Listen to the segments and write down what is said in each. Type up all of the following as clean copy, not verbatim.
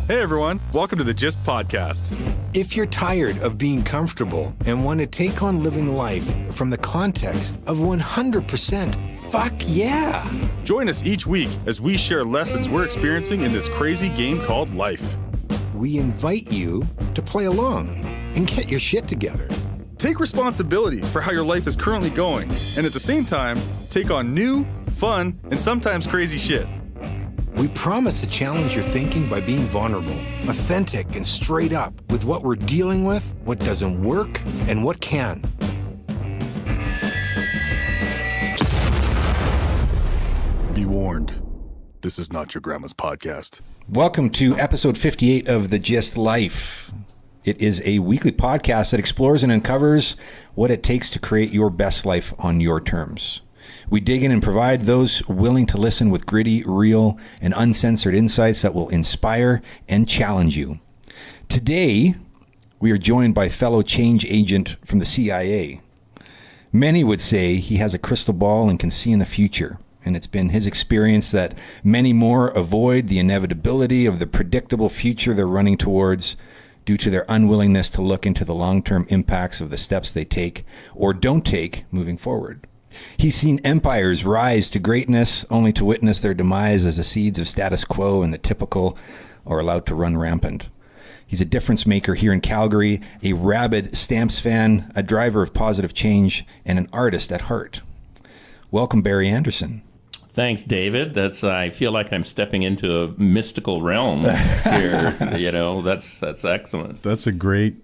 Hey everyone, welcome to the GYST Podcast. If you're tired of being comfortable and want to take on living life from the context of 100%, fuck yeah! Join us each week as we share lessons we're experiencing in this crazy game called life. We invite you to play along and get your shit together. Take responsibility for how your life is currently going, and at the same time, take on new, fun, and sometimes crazy shit. We promise to challenge your thinking by being vulnerable, authentic, and straight up with what we're dealing with, what doesn't work, and what can. Be warned, this is not your grandma's podcast. Welcome to episode 58 of the GYST Life. It is a weekly podcast that explores and uncovers what it takes to create your best life on your terms. We dig in and provide those willing to listen with gritty, real, and uncensored insights that will inspire and challenge you. Today, we are joined by fellow change agent from the CIA. Many would say he has a crystal ball and can see in the future. And it's been his experience that many more avoid the inevitability of the predictable future they're running towards due to their unwillingness to look into the long-term impacts of the steps they take or don't take moving forward. He's seen empires rise to greatness only to witness their demise as the seeds of status quo and the typical are allowed to run rampant. He's a difference maker here in Calgary, a rabid Stamps fan, a driver of positive change, and an artist at heart. Welcome, Barry Anderson. Thanks, David. I feel like I'm stepping into a mystical realm here. That's excellent. That's a great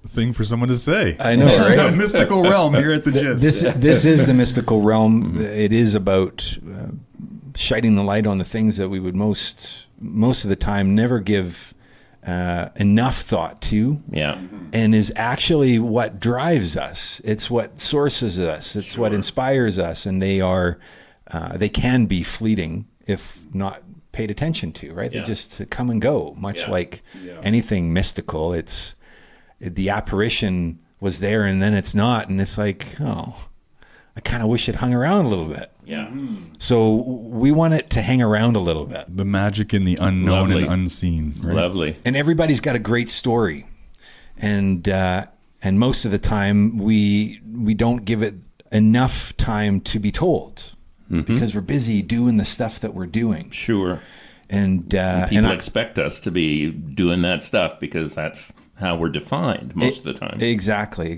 thing for someone to say. I know, right? A mystical realm here at the GYST. This is the mystical realm. It is about shining the light on the things that we would most of the time never give enough thought to. Yeah. And is actually what drives us. It's what sources us. It's what inspires us. And they can be fleeting if not paid attention to, right? Yeah. They just come and go, much like anything mystical. It's the apparition was there and then it's not. And it's like, oh, I kind of wish it hung around a little bit. Yeah. So we want it to hang around a little bit. The magic in the unknown Lovely. and unseen. Right? Lovely. And everybody's got a great story. And most of the time we don't give it enough time to be told because we're busy doing the stuff that we're doing. Sure. And people expect us to be doing that stuff because that's how we're defined most of the time. Exactly.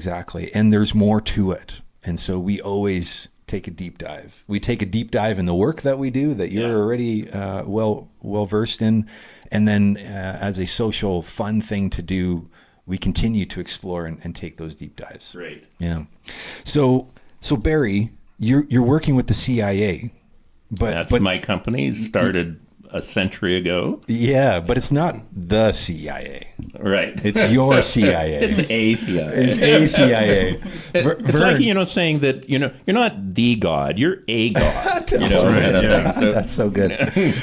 And there's more to it. And so we always take a deep dive. We take a deep dive in the work that we do that you're already well versed in. And then as a social fun thing to do, we continue to explore and take those deep dives. Great. Yeah. So Barry, you're working with the CIA. But My company started a century ago. Yeah, but it's not the CIA. Right. It's your CIA. It's a CIA. It's a CIA. It's like, saying that, you're not the God, you're a God. That's right. Yeah. So, that's so good.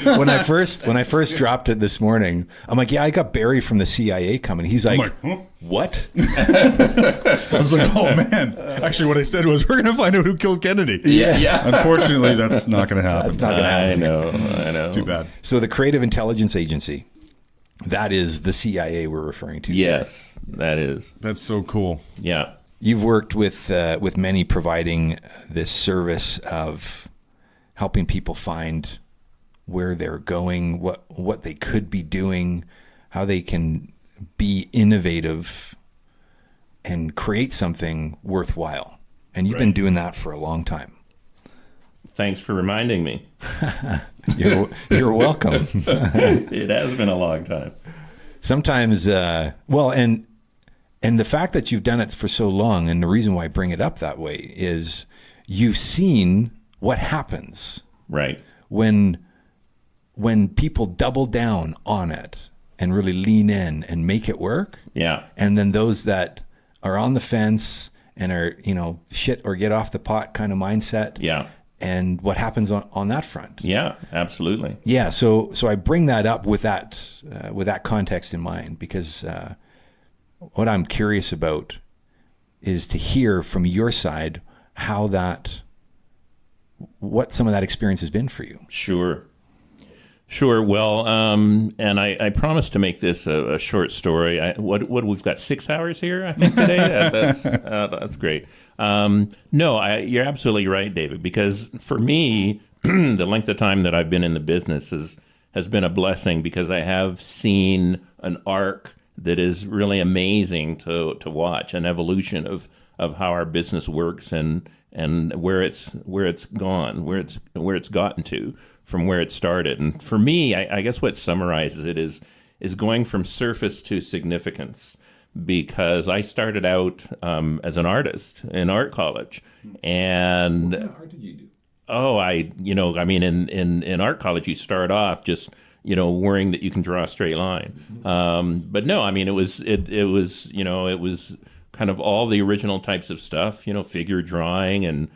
When I first dropped it this morning, I'm like, yeah, I got Barry from the CIA coming. He's like, what? I was like, oh man. Actually, what I said was, we're going to find out who killed Kennedy. Yeah. Unfortunately, that's not going to happen. That's not going to happen. I know. Too bad. So the Creative Intelligence Agency, that is the CIA we're referring to. Yes, that is. That's so cool. Yeah. You've worked with many providing this service of helping people find where they're going, what they could be doing, how they can be innovative and create something worthwhile. And you've been doing that for a long time. Thanks for reminding me. You're welcome. It has been a long time. Sometimes, and the fact that you've done it for so long, and the reason why I bring it up that way is you've seen what happens Right. when people double down on it and really lean in and make it work. Yeah. And then those that are on the fence and are, shit or get off the pot kind of mindset. Yeah. And what happens on that front. Yeah, absolutely. Yeah. So I bring that up with that context in mind, because what I'm curious about is to hear from your side what some of that experience has been for you. Sure. Sure. Well, and I promised to make this a short story. What we've got 6 hours here, I think, today. That's great. No, you're absolutely right, David. Because for me, the length of time that I've been in the business has been a blessing, because I have seen an arc that is really amazing to watch, an evolution of how our business works and where it's gone, where it's gotten to from where it started. And for me, I guess what summarizes it is going from surface to significance, because I started out as an artist in art college. And What kind of art did you do? In art college, you start off just, worrying that you can draw a straight line. But no, it was kind of all the original types of stuff, figure drawing and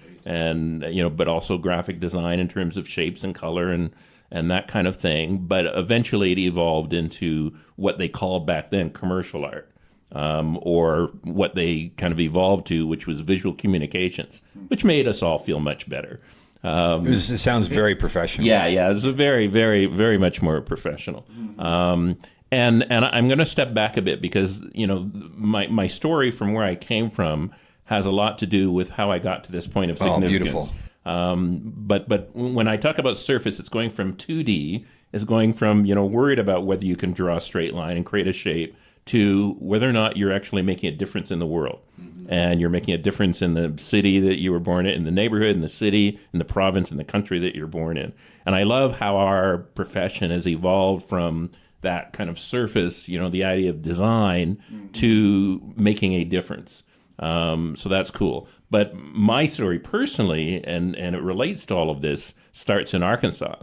but also graphic design in terms of shapes and color and that kind of thing. But eventually it evolved into what they called back then commercial art, or what they kind of evolved to, which was visual communications, which made us all feel much better. It sounds very professional. Yeah, it was a very, very, very much more professional. And I'm going to step back a bit, because my story from where I came from has a lot to do with how I got to this point of significance. But when I talk about surface, it's going from 2D, it's going from worried about whether you can draw a straight line and create a shape, to whether or not you're actually making a difference in the world. And you're making a difference in the city that you were born in the neighborhood, in the city, in the province, in the country that you're born in. And I love how our profession has evolved from that kind of surface, the idea of design, to making a difference. So that's cool. But my story personally, and it relates to all of this, starts in Arkansas.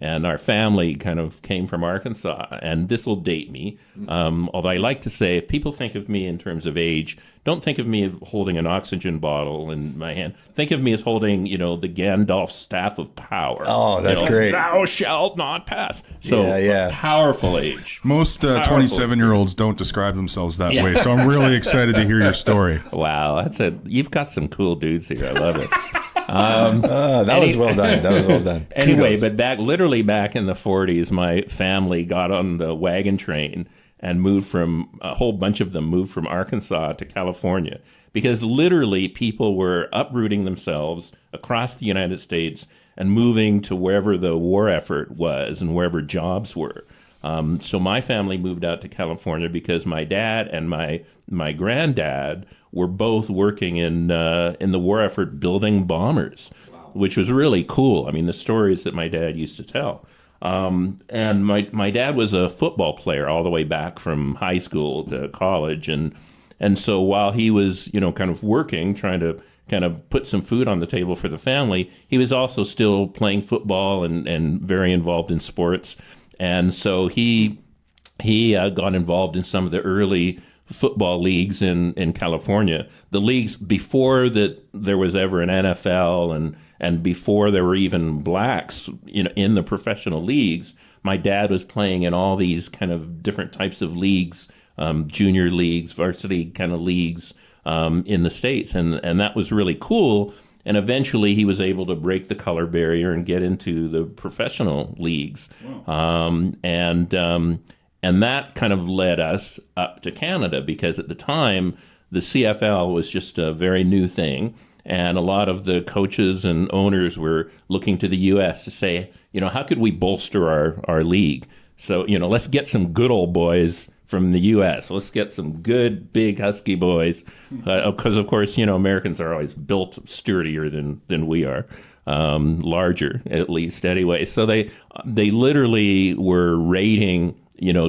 And our family kind of came from Arkansas, and this will date me. Although I like to say, if people think of me in terms of age, don't think of me as holding an oxygen bottle in my hand. Think of me as holding, the Gandalf staff of power. Oh, that's great. Thou shalt not pass. So, Yeah. powerful age. Most 27-year-olds don't describe themselves that way, so I'm really excited to hear your story. Wow, you've got some cool dudes here. I love it. That was well done. Anyway, Kudos. but literally back in the 40s, my family got on the wagon train and a whole bunch of them moved from Arkansas to California, because literally people were uprooting themselves across the United States and moving to wherever the war effort was and wherever jobs were. So my family moved out to California because my dad and my granddad were both working in the war effort building bombers, which was really cool. The stories that my dad used to tell. And my dad was a football player all the way back from high school to college. And so while he was, kind of working, trying to kind of put some food on the table for the family, he was also still playing football and very involved in sports. And so he got involved in some of the early football leagues in California. The leagues before that there was ever an NFL and before there were even blacks in the professional leagues, my dad was playing in all these kind of different types of leagues, junior leagues, varsity kind of leagues in the States. And that was really cool. And eventually he was able to break the color barrier and get into the professional leagues. Wow. And that kind of led us up to Canada, because at the time, the CFL was just a very new thing. And a lot of the coaches and owners were looking to the U.S. to say, how could we bolster our league? So, let's get some good old boys from the U.S. Let's get some good, big, husky boys. Because, of course, Americans are always built sturdier than we are. Larger, at least, anyway. So they literally were raiding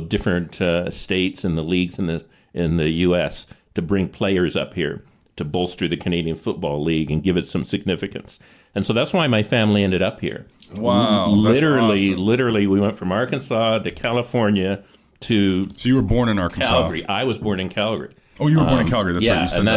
different states and the leagues in the U.S. to bring players up here to bolster the Canadian Football League and give it some significance. And so that's why my family ended up here. Wow, Literally, we went from Arkansas to California to So you were born in Arkansas? Calgary. I was born in Calgary. Oh, you were born in Calgary. That's right. You said and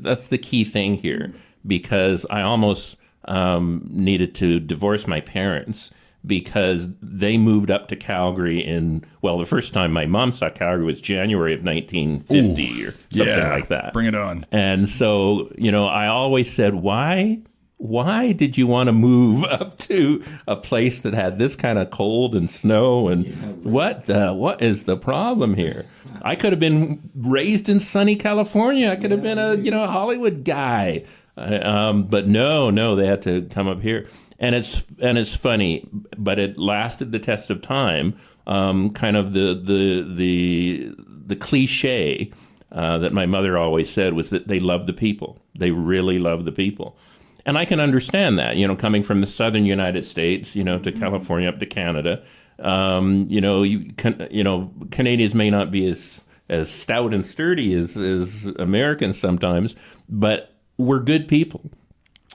that's the key thing here, because I almost needed to divorce my parents, because they moved up to Calgary the first time my mom saw Calgary was January of 1950 or something like that. Bring it on. And so, I always said, why why did you want to move up to a place that had this kind of cold and snow? And what is the problem here? I could have been raised in sunny California. I could have been a Hollywood guy. But no, they had to come up here. And it's funny, but it lasted the test of time. Kind of the cliche that my mother always said was that they love the people. They really love the people. And I can understand that, coming from the southern United States, to California up to Canada. Canadians may not be as stout and sturdy as Americans sometimes, but we're good people.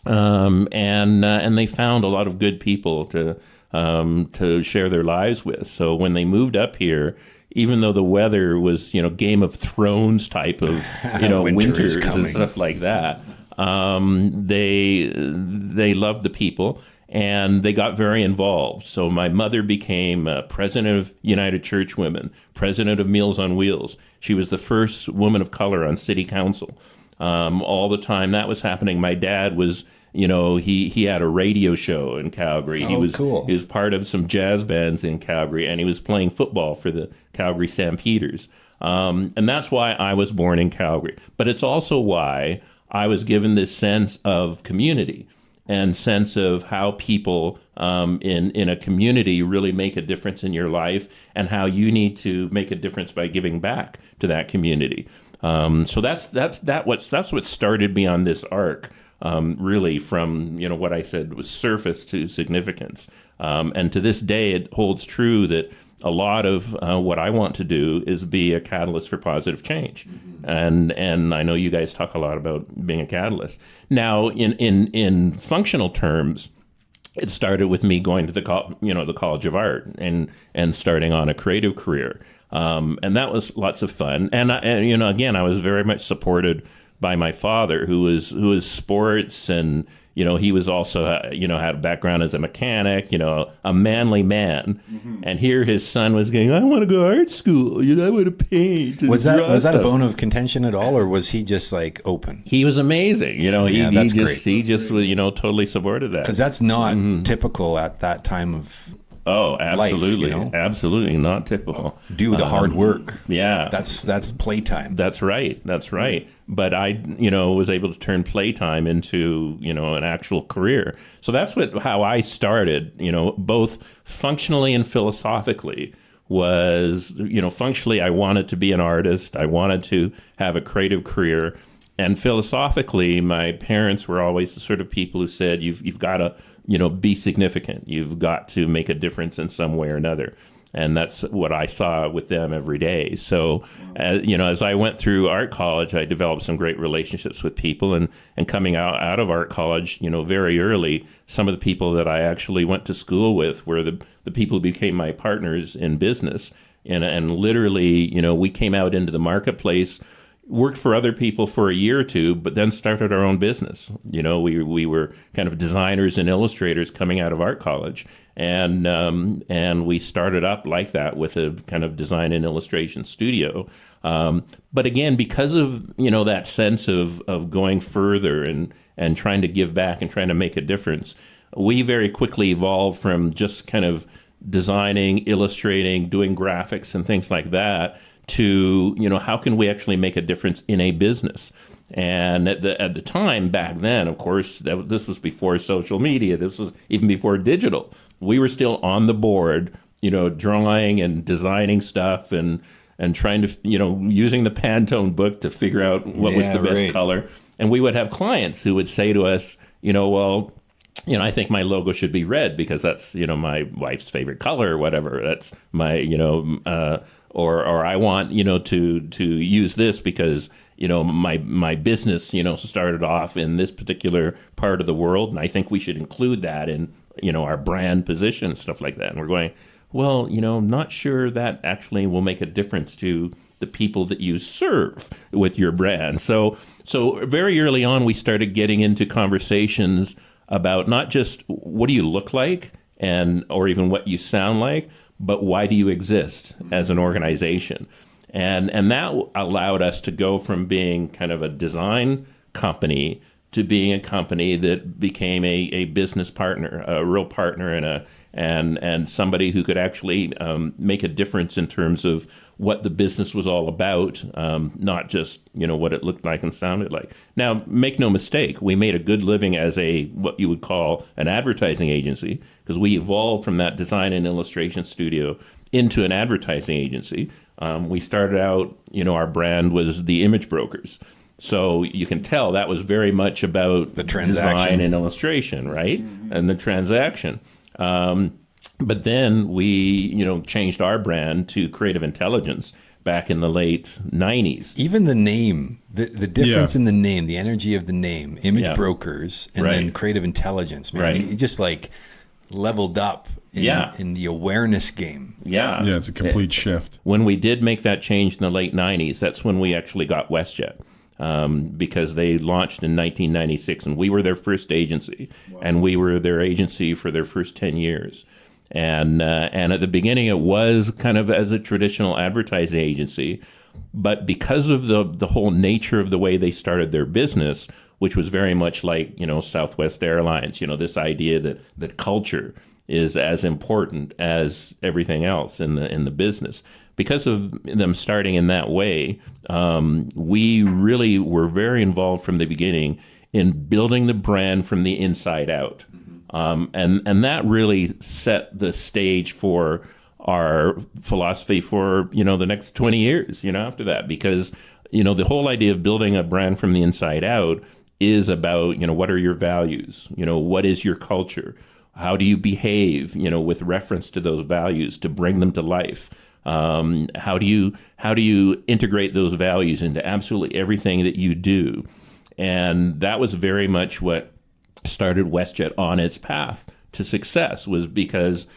And they found a lot of good people to share their lives with. So when they moved up here, even though the weather was, Game of Thrones type of, winters and stuff like that, they loved the people and they got very involved. So my mother became president of United Church Women, president of Meals on Wheels. She was the first woman of color on city council. All the time that was happening, my dad was, he had a radio show in Calgary. He was part of some jazz bands in Calgary, and he was playing football for the Calgary Stampeders. And that's why I was born in Calgary. But it's also why I was given this sense of community and sense of how people in a community really make a difference in your life, and how you need to make a difference by giving back to that community. So that's what started me on this arc, really, from what I said was surface to significance. And to this day, it holds true that a lot of what I want to do is be a catalyst for positive change. Mm-hmm. And I know you guys talk a lot about being a catalyst. Now, in functional terms, it started with me going to the College of Art and starting on a creative career. And that was lots of fun. And again, I was very much supported by my father, who was sports, and he was also had a background as a mechanic, a manly man. Mm-hmm. And here his son was going, I want to go to art school, I want to paint. Was that a bone of contention at all, or was he just like open? He was amazing, he just totally supported that, because that's not typical at that time of. Oh, absolutely. Life, Absolutely not typical. Do the hard work. Yeah. That's playtime. That's right. But I, was able to turn playtime into, an actual career. So that's how I started, both functionally and philosophically. Was, functionally, I wanted to be an artist. I wanted to have a creative career. And philosophically, my parents were always the sort of people who said, you've got to, be significant. You've got to make a difference in some way or another. And that's what I saw with them every day. So, as I went through art college, I developed some great relationships with people. And coming out of art college, very early, some of the people that I actually went to school with were the people who became my partners in business. And literally, we came out into the marketplace, worked for other people for a year or two, but then started our own business. We were kind of designers and illustrators coming out of art college, and we started up like that with a kind of design and illustration studio. But again, because of that sense of going further and trying to give back and trying to make a difference, we very quickly evolved from just kind of designing, illustrating, doing graphics and things like that, to, how can we actually make a difference in a business? And at the time back then, of course, this was before social media. This was even before digital. We were still on the board, drawing and designing stuff and trying to, using the Pantone book to figure out what was the best color. And we would have clients who would say to us, I think my logo should be red because that's, my wife's favorite color or whatever. That's my, or I want, to use this because, my business, started off in this particular part of the world. And I think we should include that in, our brand position and stuff like that. And we're going, well, I'm not sure that actually will make a difference to the people that you serve with your brand. So very early on, we started getting into conversations about not just what do you look like or even what you sound like, but why do you exist as an organization? And that allowed us to go from being kind of a design company to being a company that became a business partner, a real partner, and somebody who could actually make a difference in terms of what the business was all about, not just what it looked like and sounded like. Now, make no mistake, we made a good living as what you would call an advertising agency, because we evolved from that design and illustration studio into an advertising agency. We started out, our brand was the Image Brokers. So you can tell that was very much about the transaction, design and illustration, right? And the transaction. But then we, changed our brand to Creative Intelligence back in the late 90s. Even the name, the difference in the name, the energy of the name, Image Brokers, and then Creative Intelligence, man. It just leveled up in the awareness game. Yeah, it's a complete shift. When we did make that change in the late 90s, that's when we actually got WestJet. Because they launched in 1996, and we were their first agency, and we were their agency for their first 10 years. And at the beginning, it was kind of as a traditional advertising agency, but because of the whole nature of the way they started their business, which was very much like Southwest Airlines, this idea that culture is as important as everything else in the business. Because of them starting in that way, we really were very involved from the beginning in building the brand from the inside out. And that really set the stage for our philosophy for, the next 20 years, after that. Because, the whole idea of building a brand from the inside out is about, what are your values? What is your culture? How do you behave, with reference to those values to bring them to life? How do you integrate those values into absolutely everything that you do? And that was very much what started WestJet on its path to success, was because,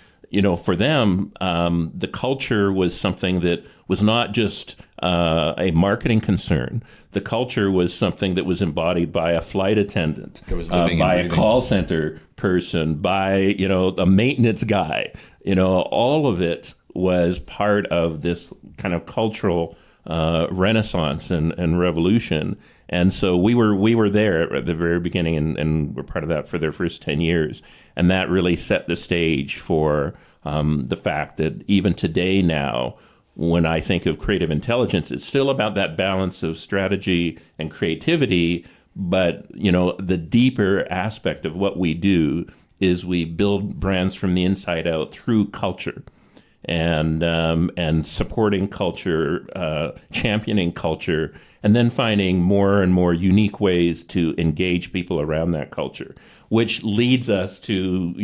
for them, the culture was something that was not just a marketing concern. The culture was something that was embodied by a flight attendant, by a call center person, by, a maintenance guy. All of it was part of this kind of cultural renaissance and revolution. And so we were there at the very beginning, and we're part of that for their first 10 years. And that really set the stage for the fact that even today now, when I think of creative intelligence, it's still about that balance of strategy and creativity. But, the deeper aspect of what we do is we build brands from the inside out through culture. And supporting culture, championing culture, and then finding more and more unique ways to engage people around that culture, which leads us to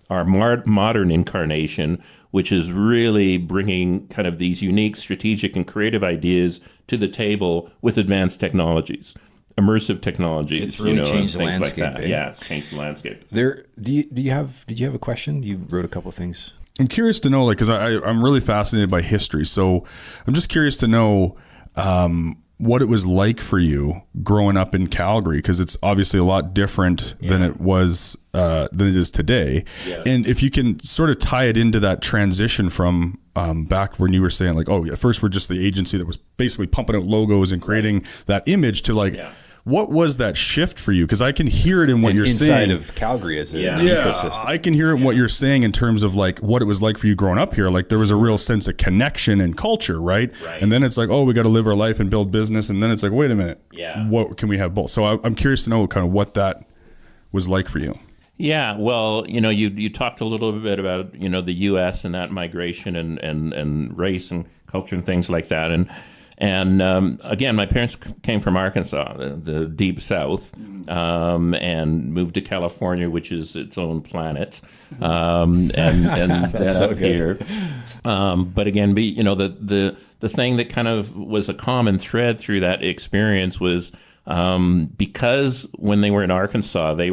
our modern incarnation, which is really bringing kind of these unique strategic and creative ideas to the table with advanced technologies. Immersive technologies. It's really changed the landscape. Like that. Yeah, it's changed the landscape. Did you have a question? You wrote a couple of things. I'm curious to know, because I'm really fascinated by history. So I'm just curious to know what it was like for you growing up in Calgary, because it's obviously a lot different than it was than it is today. Yeah. And if you can sort of tie it into that transition from back when you were saying at first we're just the agency that was basically pumping out logos and creating that image to what was that shift for you? Because I can hear it in what you're saying. Inside of Calgary as an ecosystem. I can hear it in what you're saying in terms of what it was like for you growing up here. There was a real sense of connection and culture, right? And then it's we got to live our life and build business. And then it's wait a minute. Yeah. What can we have both? So I'm curious to know kind of what that was like for you. Yeah, well, you talked a little bit about, the U.S. and that migration and race and culture and things like that. And again, my parents came from Arkansas, the deep South, and moved to California, which is its own planet, and then so up here. But again, the thing that kind of was a common thread through that experience was because when they were in Arkansas, they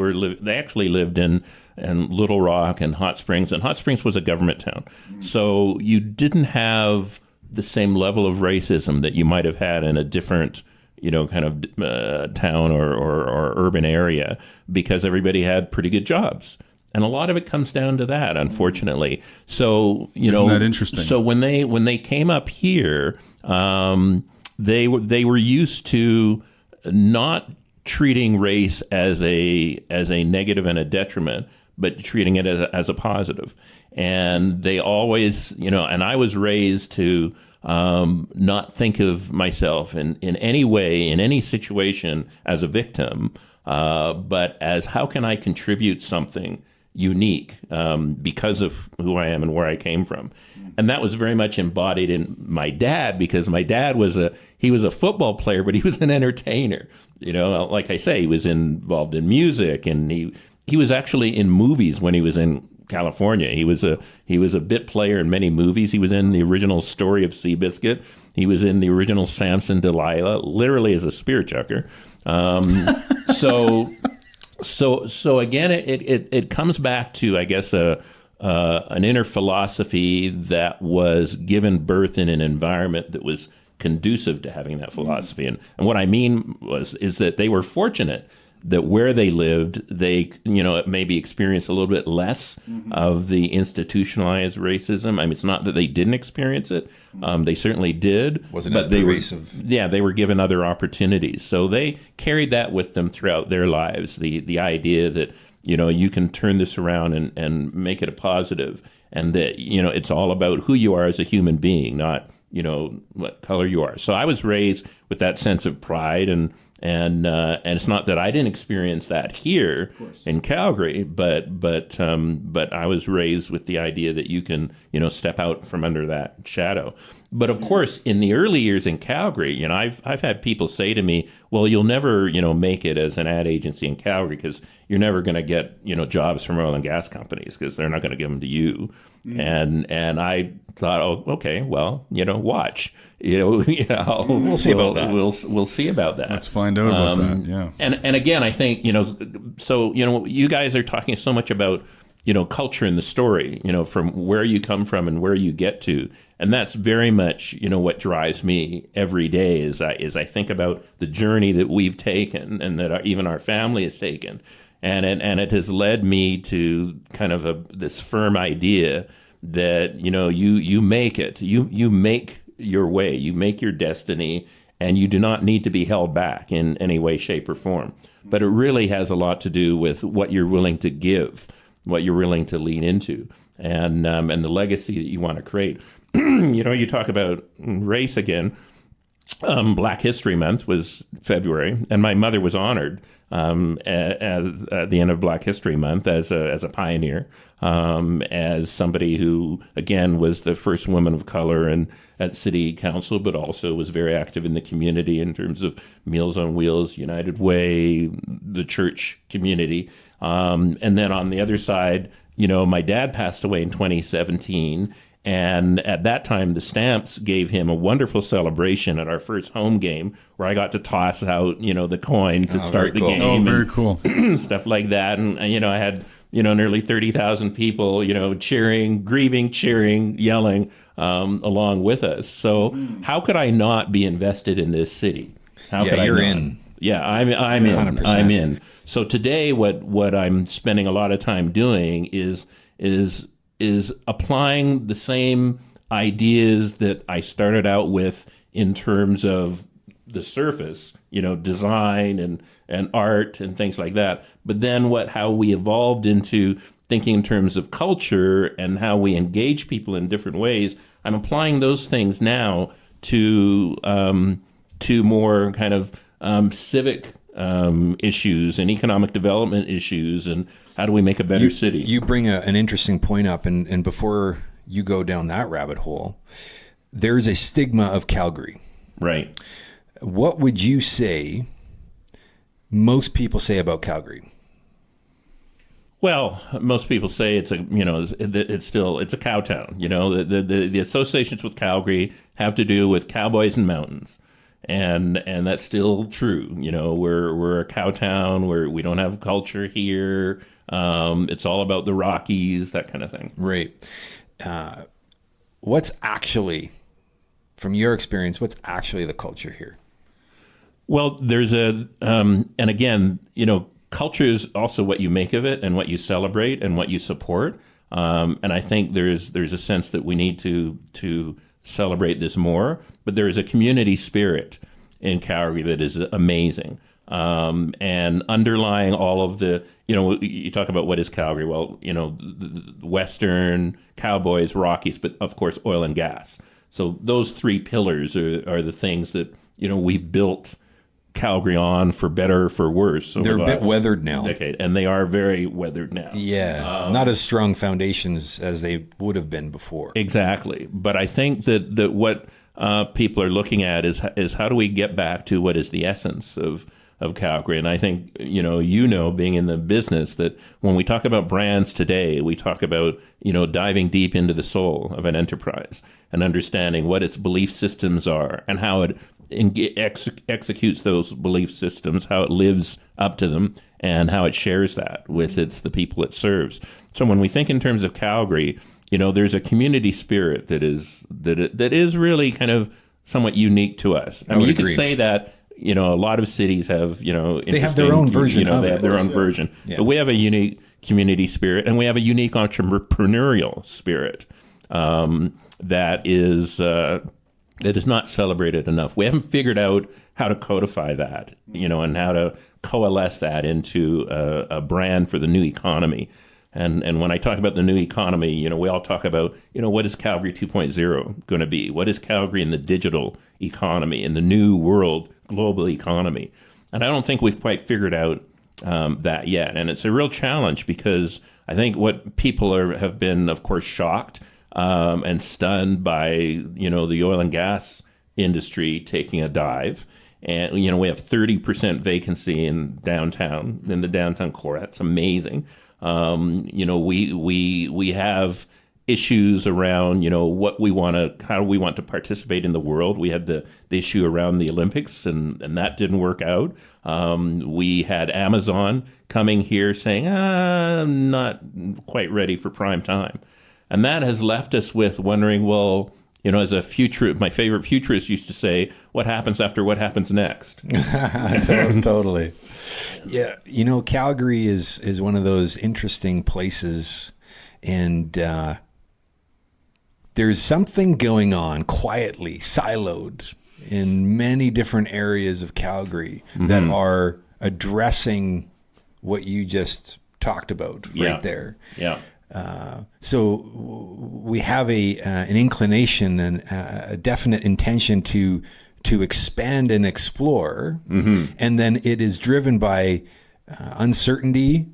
actually lived in Little Rock and Hot Springs was a government town, so you didn't have the same level of racism that you might have had in a different, kind of town or urban area, because everybody had pretty good jobs. And a lot of it comes down to that, unfortunately. So, Isn't that interesting? So when they came up here, they were used to not treating race as a negative and a detriment, but treating it as a positive. And they always, and I was raised to not think of myself in any way, in any situation, as a victim, but as how can I contribute something unique because of who I am and where I came from. And that was very much embodied in my dad, because my dad was a football player, but he was an entertainer. Like I say, he was involved in music, and he was actually in movies when he was in California. He was a bit player in many movies. He was in the original Story of Seabiscuit. He was in the original Samson Delilah, literally as a spear chucker. So again, it comes back to, I guess, an inner philosophy that was given birth in an environment that was conducive to having that philosophy. And what I mean is that they were fortunate that where they lived, they, maybe experienced a little bit less of the institutionalized racism. I mean, it's not that they didn't experience it. They certainly did. Wasn't as pervasive. They were given other opportunities. So they carried that with them throughout their lives, the idea that, you can turn this around and make it a positive, and that, it's all about who you are as a human being, not, what color you are. So I was raised with that sense of pride, and it's not that I didn't experience that here in Calgary, but I was raised with the idea that you can, step out from under that shadow. But of course, in the early years in Calgary, I've had people say to me, well, you'll never, make it as an ad agency in Calgary because you're never going to get, jobs from oil and gas companies because they're not going to give them to you. And I thought, oh, okay, well, watch, we'll see about that. We'll see about that. Let's find out about that. Yeah. And again, I think, so, you guys are talking so much about, culture in the story, from where you come from and where you get to. And that's very much, what drives me every day is I think about the journey that we've taken and that even our family has taken. And it has led me to kind of this firm idea that, you make it, you make your way, you make your destiny, and you do not need to be held back in any way, shape, or form. But it really has a lot to do with what you're willing to give, what you're willing to lean into, and the legacy that you want to create. You talk about race again. Black History Month was February, and my mother was honored at the end of Black History Month as a pioneer, as somebody who, again, was the first woman of color at City Council, but also was very active in the community in terms of Meals on Wheels, United Way, the church community. And then on the other side, my dad passed away in 2017. And at that time, the Stamps gave him a wonderful celebration at our first home game where I got to toss out, the coin to start the game. Oh, very cool. Stuff like that. And, I had, nearly 30,000 people, cheering, grieving, cheering, yelling along with us. So how could I not be invested in this city? How could you're I not? in. Yeah, I'm in. 100%. I'm in. So today, what I'm spending a lot of time doing is applying the same ideas that I started out with in terms of the surface, design and art and things like that. But then how we evolved into thinking in terms of culture and how we engage people in different ways. I'm applying those things now to more kind of civic issues and economic development issues, and how do we make a better city? You bring an interesting point up, and before you go down that rabbit hole, there's a stigma of Calgary. Right. What would you say most people say about Calgary? Well, most people say it's a cow town. The associations with Calgary have to do with cowboys and mountains. And that's still true. We're a cow town where we don't have culture here. It's all about the Rockies, that kind of thing. Right. What's actually, from your experience, what's actually the culture here? Well, there's and again, culture is also what you make of it and what you celebrate and what you support. And I think there's a sense that we need to celebrate this more, but there is a community spirit in Calgary that is amazing. And underlying all of the, you talk about what is Calgary? Well, the Western, Cowboys, Rockies, but of course, oil and gas. So those three pillars are the things that, we've built Calgary on, for better or for worse. They're a bit weathered now. Decade, and they are very weathered now. Yeah, not as strong foundations as they would have been before. Exactly. But I think that what people are looking at is how do we get back to what is the essence of Calgary? And I think, being in the business, that when we talk about brands today, we talk about, diving deep into the soul of an enterprise and understanding what its belief systems are and how it executes those belief systems, how it lives up to them, and how it shares that with the people it serves. So when we think in terms of Calgary, there's a community spirit that is really kind of somewhat unique to us. I mean, you could say that, a lot of cities have, they have their own version. They have their own version. Yeah. But we have a unique community spirit, and we have a unique entrepreneurial spirit that is not celebrated enough. We haven't figured out how to codify that, and how to coalesce that into a brand for the new economy. And when I talk about the new economy, we all talk about, what is Calgary 2.0 going to be? What is Calgary in the digital economy, in the new world global economy? And I don't think we've quite figured out that yet. And it's a real challenge, because I think what people have been, of course, shocked and stunned by, the oil and gas industry taking a dive. And, we have 30% vacancy in the downtown core. That's amazing. We have issues around, how we want to participate in the world. We had the issue around the Olympics, and that didn't work out. We had Amazon coming here saying, I'm not quite ready for prime time. And that has left us with wondering, well, as a futurist, my favorite futurist used to say, what happens after what happens next? Totally. Yeah. Calgary is one of those interesting places, and there's something going on quietly, siloed in many different areas of Calgary that are addressing what you just talked about right there. Yeah. So we have an inclination and a definite intention to expand and explore, and then it is driven by uncertainty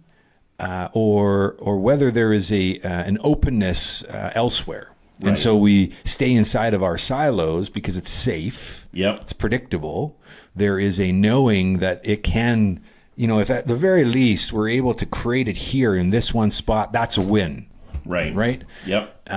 or whether there is an openness elsewhere. Right. And so we stay inside of our silos because it's safe. Yep. It's predictable. There is a knowing that it can, if at the very least we're able to create it here in this one spot, that's a win. Right. Right. Yep.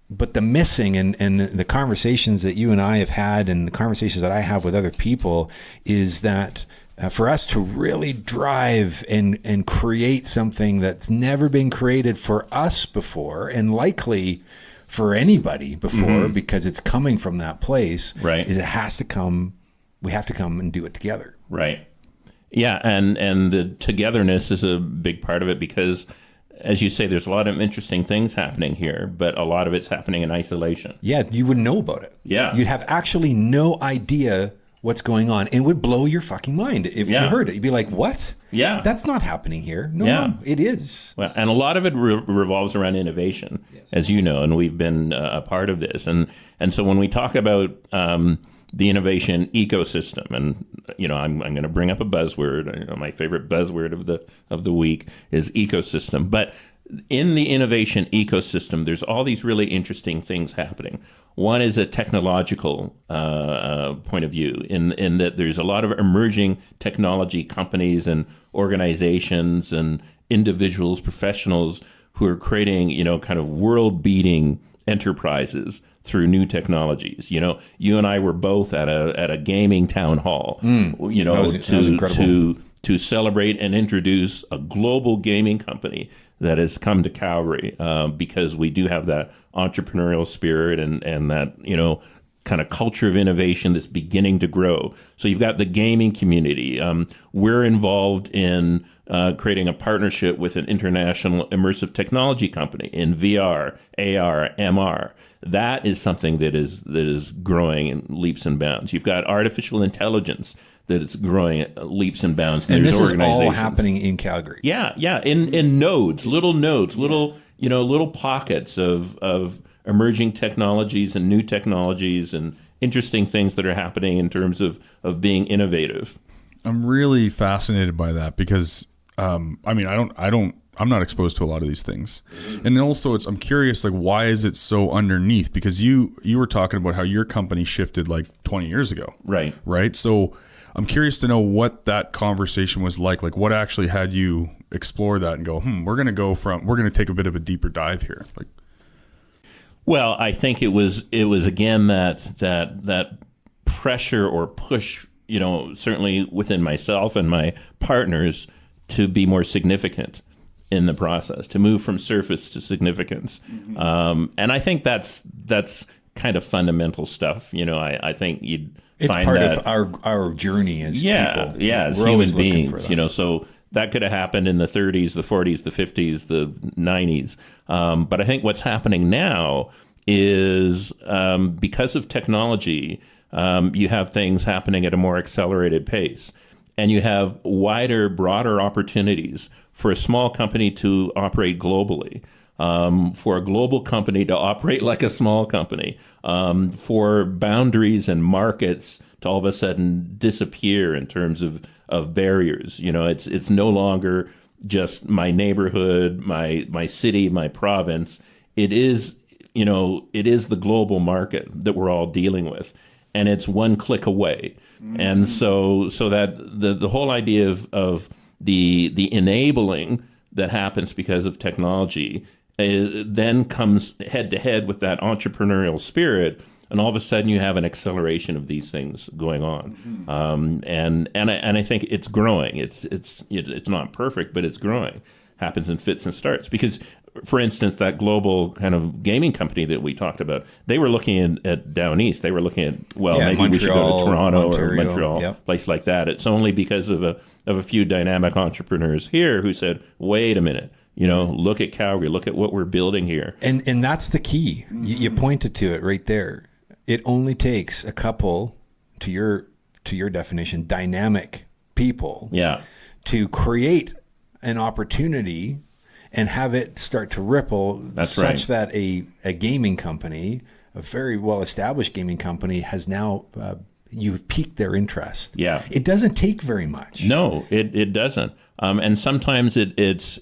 But the missing and the conversations that you and I have had, and the conversations that I have with other people, is that for us to really drive and create something that's never been created for us before, and likely for anybody before, because it's coming from that place, right, is we have to come and do it together. Right. Yeah, and the togetherness is a big part of it, because, as you say, there's a lot of interesting things happening here, but a lot of it's happening in isolation. Yeah, you wouldn't know about it. Yeah. You'd have actually no idea what's going on. It would blow your fucking mind if you heard it. You'd be like, what? Yeah. That's not happening here. No, it is. Well, and a lot of it revolves around innovation, as you know, and we've been a part of this. And so when we talk about the innovation ecosystem, and I'm going to bring up a buzzword. My favorite buzzword of the week is ecosystem. But in the innovation ecosystem, there's all these really interesting things happening. One is a technological point of view, in that there's a lot of emerging technology companies and organizations and individuals, professionals who are creating, kind of world-beating enterprises through new technologies. You and I were both at a gaming town hall, to celebrate and introduce a global gaming company that has come to Calgary, because we do have that entrepreneurial spirit and that, kind of culture of innovation that's beginning to grow. So you've got the gaming community. We're involved in creating a partnership with an international immersive technology company in VR, AR, MR. That is something that is growing in leaps and bounds. You've got artificial intelligence that it's growing at leaps and bounds. And there's this is all organizations. happening in Calgary. Yeah, in nodes, little pockets of emerging technologies and new technologies and interesting things that are happening in terms of being innovative. I'm really fascinated by that because, I'm not exposed to a lot of these things. And also I'm curious, like, why is it so underneath? Because you were talking about how your company shifted like 20 years ago. Right. So I'm curious to know what that conversation was like what actually had you explore that and go, we're going to take a bit of a deeper dive here. Like, well, I think it was again that pressure or push, certainly within myself and my partners to be more significant in the process, to move from surface to significance. And I think that's kind of fundamental stuff. I think it's find part that, of our journey as people. Yeah, as We're human always looking beings, for that. so that could have happened in the 30s, the 40s, the 50s, the 90s. But I think what's happening now is because of technology, you have things happening at a more accelerated pace. And you have wider, broader opportunities for a small company to operate globally, for a global company to operate like a small company, for boundaries and markets to all of a sudden disappear in terms of barriers. It's no longer just my neighborhood, my city, my province. It is the global market that we're all dealing with, and it's one click away. And so that the whole idea of the enabling that happens because of technology then comes head to head with that entrepreneurial spirit, and all of a sudden you have an acceleration of these things going on. And I think it's growing. It's not perfect, but it's growing. Happens in fits and starts because, for instance, that global kind of gaming company that we talked about, they were looking at down east. They were looking at, maybe Montreal, we should go to Toronto Ontario, or Montreal, yep. place like that. It's only because of a few dynamic entrepreneurs here who said, wait a minute, look at Calgary, look at what we're building here. And that's the key. You pointed to it right there. It only takes a couple, to your definition, dynamic people to create an opportunity and have it start to ripple such that a gaming company, a very well-established gaming company, has now you've piqued their interest. Yeah. It doesn't take very much. No, it doesn't. And sometimes it's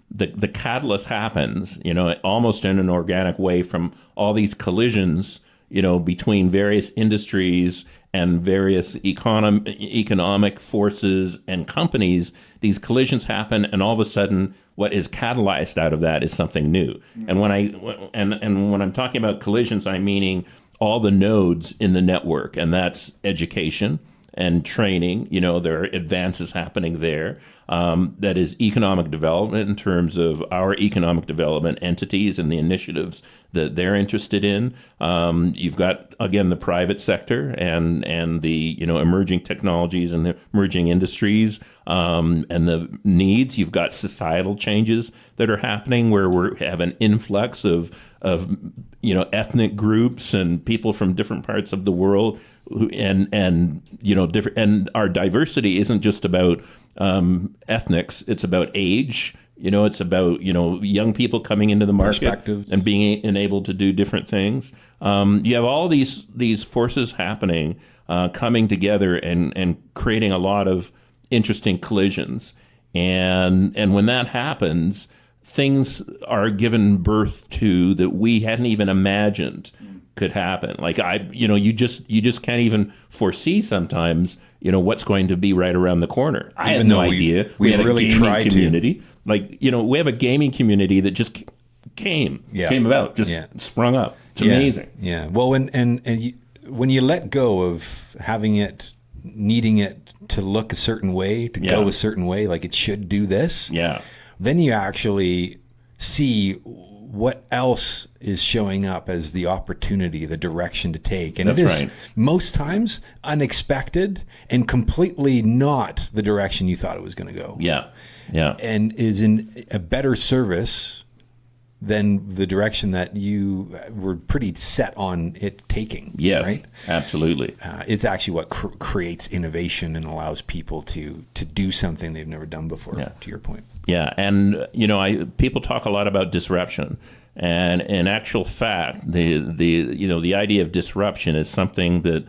the catalyst happens, almost in an organic way from all these collisions, between various industries and various economic forces and companies. These collisions happen, and all of a sudden, what is catalyzed out of that is something new. And when I'm talking about collisions, I'm meaning all the nodes in the network, and that's education and training. There are advances happening there. That is economic development in terms of our economic development entities and the initiatives that they're interested in. You've got, again, the private sector and the emerging technologies and the emerging industries and the needs. You've got societal changes that are happening where we have an influx of ethnic groups and people from different parts of the world, different. And our diversity isn't just about ethnics; it's about age. It's about young people coming into the market and being enabled to do different things. You have all these forces happening, coming together and creating a lot of interesting collisions. And when that happens, things are given birth to that we hadn't even imagined could happen. Like you just can't even foresee sometimes, what's going to be right around the corner. I had no idea. We had really a gaming community. Like, we have a gaming community that just came about, sprung up. It's amazing. Yeah. Well, when you let go of needing it to look a certain way, to go a certain way, like it should do this. Yeah. Then you actually see what else is showing up as the opportunity, the direction to take. And it is most times unexpected and completely not the direction you thought it was going to go. Yeah. Yeah. And is in a better service than the direction that you were pretty set on it taking. Yes, right? absolutely. It's actually what creates innovation and allows people to do something they've never done before, to your point. Yeah, and people talk a lot about disruption, and in actual fact, the idea of disruption is something that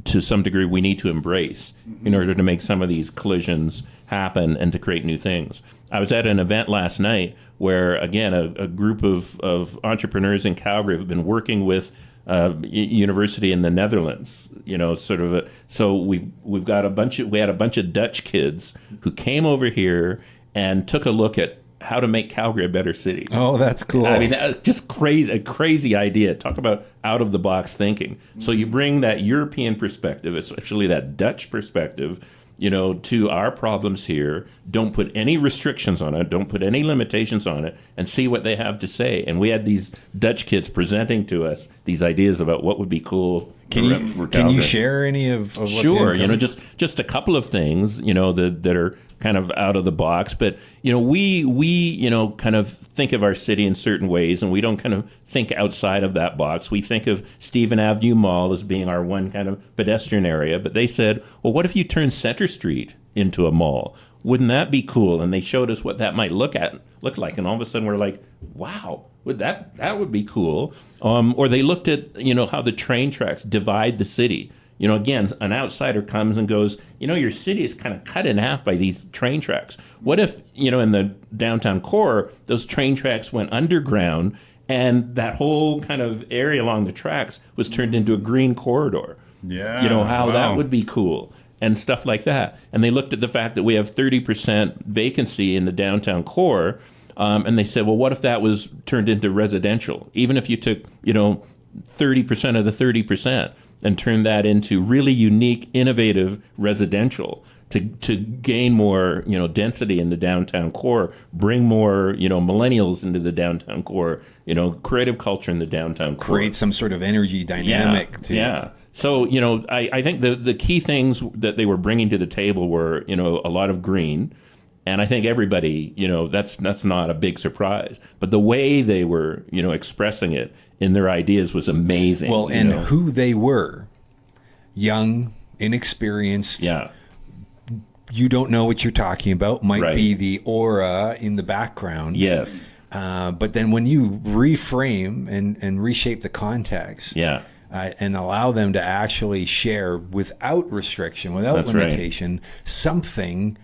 to some degree we need to embrace in order to make some of these collisions happen and to create new things. I was at an event last night where, again, a group of entrepreneurs in Calgary have been working with university in the Netherlands. So we had a bunch of Dutch kids who came over here and took a look at how to make Calgary a better city. Oh, that's cool. I mean, just a crazy idea. Talk about out of the box thinking. So you bring that European perspective, especially that Dutch perspective, to our problems here. Don't put any restrictions on it. Don't put any limitations on it, and see what they have to say. And we had these Dutch kids presenting to us these ideas about what would be cool. Can you share any of what Sure. Just a couple of things, that are kind of out of the box. But, we kind of think of our city in certain ways, and we don't kind of think outside of that box. We think of Stephen Avenue Mall as being our one kind of pedestrian area. But they said, well, what if you turn Center Street into a mall? Wouldn't that be cool? And they showed us what that might look like. And all of a sudden we're like, wow, that would be cool. Or they looked at, how the train tracks divide the city. Again, an outsider comes and goes, your city is kind of cut in half by these train tracks. What if, in the downtown core, those train tracks went underground and that whole kind of area along the tracks was turned into a green corridor? Yeah. How wow. that would be cool and stuff like that. And they looked at the fact that we have 30% vacancy in the downtown core. And they said, well, what if that was turned into residential? Even if you took, 30% of the 30%. And turn that into really unique, innovative residential to gain more, density in the downtown core, bring more, millennials into the downtown core, creative culture in the downtown core. Create some sort of energy dynamic. Yeah. So, I think the key things that they were bringing to the table were, a lot of green. And I think everybody, that's not a big surprise. But the way they were, expressing it in their ideas was amazing. Well, and who they were, young, inexperienced. Yeah. You don't know what you're talking about. Might Right. be the aura in the background. Yes. But then when you reframe and reshape the context. Yeah. And allow them to actually share without restriction, without That's right. limitation, something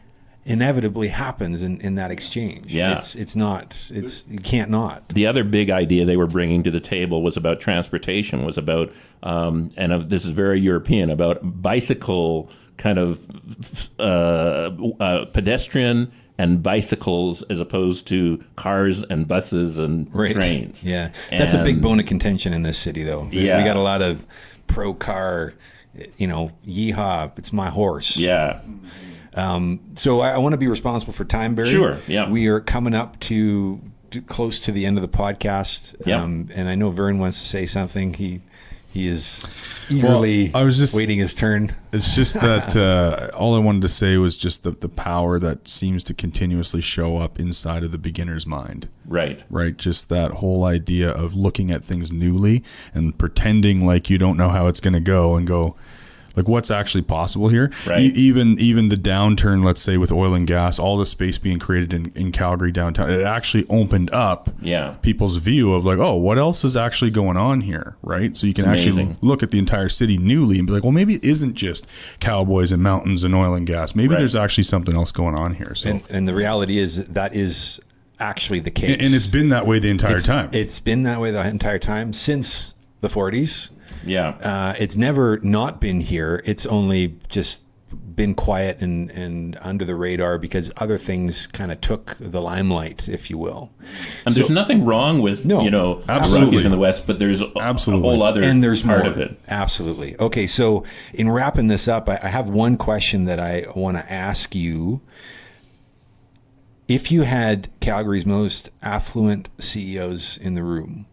inevitably happens in that exchange. Yeah. You can't not. The other big idea they were bringing to the table was about transportation, was about, this is very European, about bicycle kind of pedestrian and bicycles as opposed to cars and buses and trains. Yeah. That's a big bone of contention in this city, though. Yeah. We got a lot of pro-car, yeehaw, it's my horse. Yeah. So I want to be responsible for time, Barry. Sure, yeah. We are coming up to close to the end of the podcast. Yep. And I know Vern wants to say something. He is eagerly waiting his turn. It's just that all I wanted to say was just the power that seems to continuously show up inside of the beginner's mind. Right. Right. Just that whole idea of looking at things newly and pretending like you don't know how it's going to go and go, like, what's actually possible here? Right. Even the downturn, let's say, with oil and gas, all the space being created in Calgary downtown, it actually opened up people's view of like, oh, what else is actually going on here, right? So you can actually look at the entire city newly and be like, well, maybe it isn't just cowboys and mountains and oil and gas. Maybe there's actually something else going on here. So, and the reality is that is actually the case. And it's been that way the entire time. It's been that way the entire time since the 40s. Yeah. It's never not been here. It's only just been quiet and under the radar because other things kind of took the limelight, if you will. And there's nothing wrong with, absolutely. Rockies in the West, but there's a whole other part of it. Absolutely. Okay, so in wrapping this up, I have one question that I want to ask you. If you had Calgary's most affluent CEOs in the room,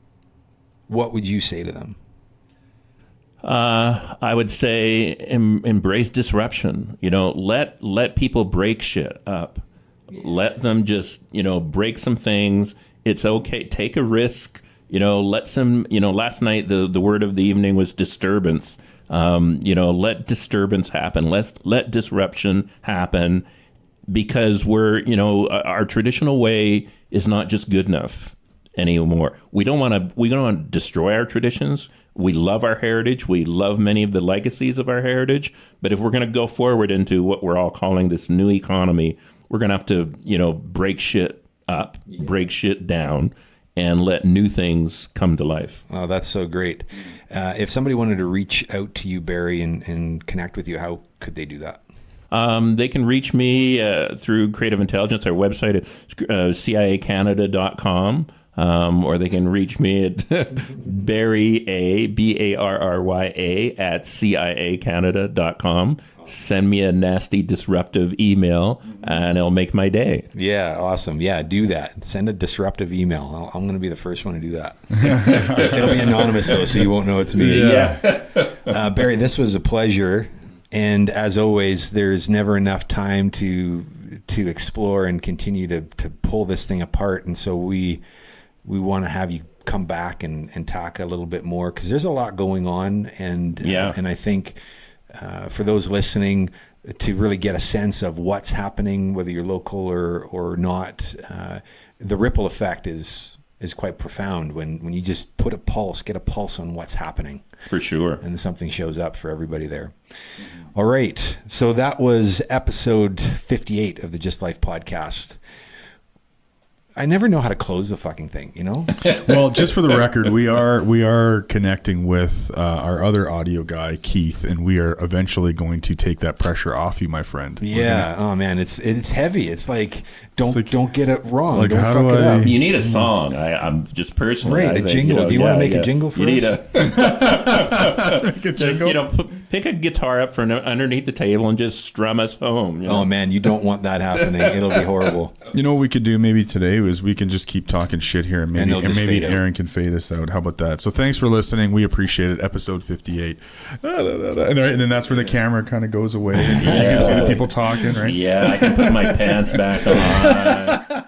what would you say to them? I would say embrace disruption. Let people break shit up. Let them just, break some things, It's okay. Take a risk. Let some, last night the word of the evening was disturbance. Let disturbance happen. Let disruption happen, because our traditional way is not just good enough anymore. We don't want to destroy our traditions. We love our heritage. We love many of the legacies of our heritage. But if we're going to go forward into what we're all calling this new economy, we're going to have to, break shit up, break shit down, and let new things come to life. Oh, that's so great. If somebody wanted to reach out to you, Barry, and connect with you, how could they do that? They can reach me through Creative Intelligence. Our website is ciacanada.com. Or they can reach me at Barrya, Barrya, at ciacanada.com. Send me a nasty, disruptive email, and it'll make my day. Yeah, awesome. Yeah, do that. Send a disruptive email. I'm going to be the first one to do that. It'll be anonymous, though, so you won't know it's me. Yeah. Barry, this was a pleasure. And as always, there's never enough time to explore and continue to pull this thing apart. And so we want to have you come back and talk a little bit more, because there's a lot going on. And I think for those listening, to really get a sense of what's happening, whether you're local or not, the ripple effect is quite profound when you just get a pulse on what's happening. For sure. And something shows up for everybody there. All right. So that was episode 58 of the GYST Life podcast. I never know how to close the fucking thing, Well, just for the record, we are connecting with our other audio guy, Keith, and we are eventually going to take that pressure off you, my friend. Yeah. Oh man, it's heavy. It's like don't get it wrong. Like, don't how fuck do it I- up. You need a song. I'm just personally. Right, I a think, jingle. Do you want to make a jingle for you need us? Just pick a guitar up from underneath the table and just strum us home. Oh man, you don't want that happening. It'll be horrible. You know what we could do maybe today is we can just keep talking shit here, and maybe they'll just fade out. Aaron can fade us out. How about that? So thanks for listening. We appreciate it. Episode 58. And then that's where the camera kind of goes away and you can see the people talking, right? Yeah, I can put my pants back on.